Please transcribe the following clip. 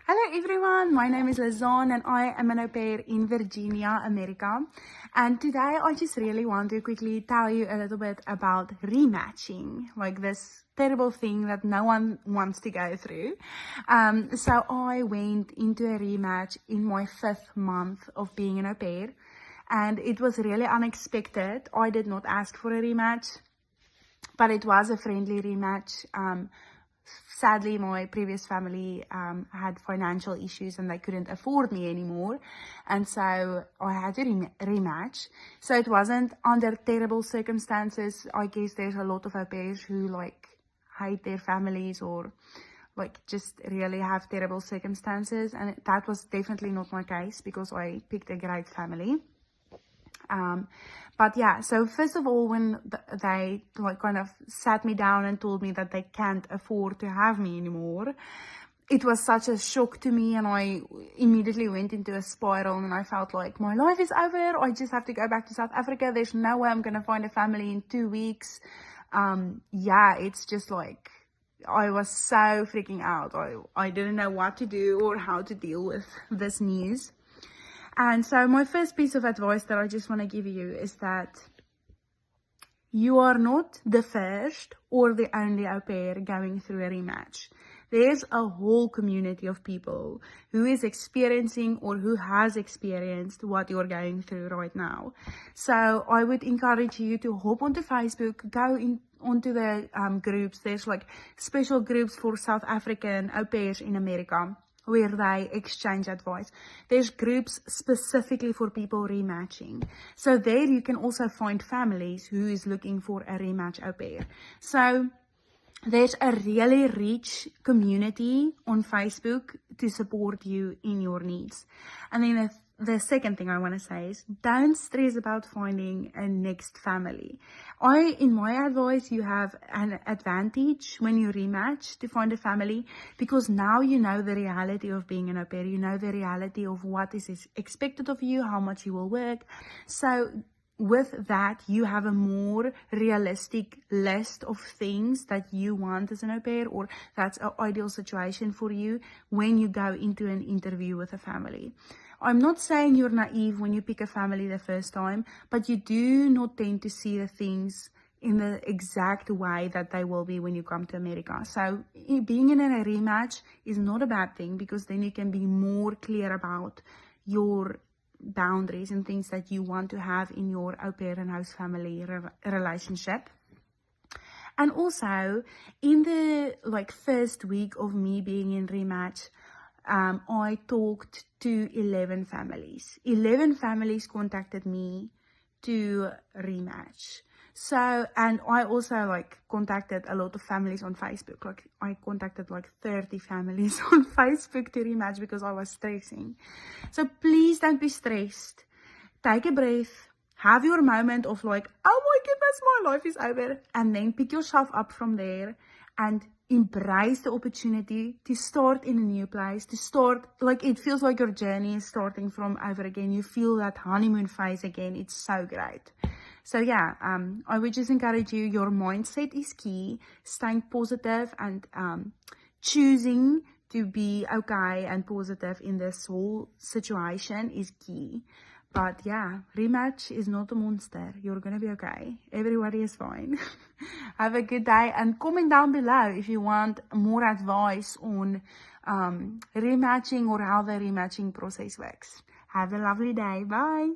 Hello everyone, my name is Lezanne and I am an au pair in Virginia, America. And today I just really want to quickly tell you a little bit about rematching, like this terrible thing that no one wants to go through. So I went into a rematch in my 5th month of being an au pair, and it was really unexpected. I did not ask for a rematch, but it was a friendly rematch. Sadly, my previous family had financial issues and they couldn't afford me anymore. And so I had to rematch. So it wasn't under terrible circumstances. I guess there's a lot of au pairs who hate their families or just really have terrible circumstances. And that was definitely not my case because I picked a great family. But yeah, so first of all, when they kind of sat me down and told me that they can't afford to have me anymore, it was such a shock to me, and I immediately went into a spiral, and I felt like my life is over. I just have to go back to South Africa. There's no way I'm going to find a family in 2 weeks. Yeah, it's just like, I was so freaking out. I didn't know what to do or how to deal with this news. And so my first piece of advice that I just want to give you is that you are not the first or the only au pair going through a rematch. There's a whole community of people who is experiencing or who has experienced what you're going through right now. So I would encourage you to hop onto Facebook, go onto the groups. There's special groups for South African au pairs in America, where they exchange advice. There's groups specifically for people rematching. So there you can also find families who is looking for a rematch au pair. So there's a really rich community on Facebook to support you in your needs. And then the second thing I want to say is, don't stress about finding a next family. In my advice, you have an advantage when you rematch to find a family, because now you know the reality of being an au pair. You know the reality of what is expected of you, how much you will work. So with that, you have a more realistic list of things that you want as an au pair, or that's an ideal situation for you when you go into an interview with a family. I'm not saying you're naive when you pick a family the first time, but you do not tend to see the things in the exact way that they will be when you come to America. So being in a rematch is not a bad thing, because then you can be more clear about your boundaries and things that you want to have in your au pair and host family relationship. And also, in the first week of me being in rematch, I talked to 11 families. 11 families contacted me to rematch. So, and I also contacted a lot of families on Facebook. I contacted 30 families on Facebook to rematch because I was stressing. So please don't be stressed. Take a breath. Have your moment of oh my goodness, my life is over. And then pick yourself up from there and embrace the opportunity to start in a new place, to start, it feels like your journey is starting from over again. You feel that honeymoon phase again. It's so great. So yeah, I would just encourage you, your mindset is key. Staying positive and choosing to be okay and positive in this whole situation is key. But yeah, rematch is not a monster. You're going to be okay. Everybody is fine. Have a good day, and comment down below if you want more advice on rematching or how the rematching process works. Have a lovely day. Bye.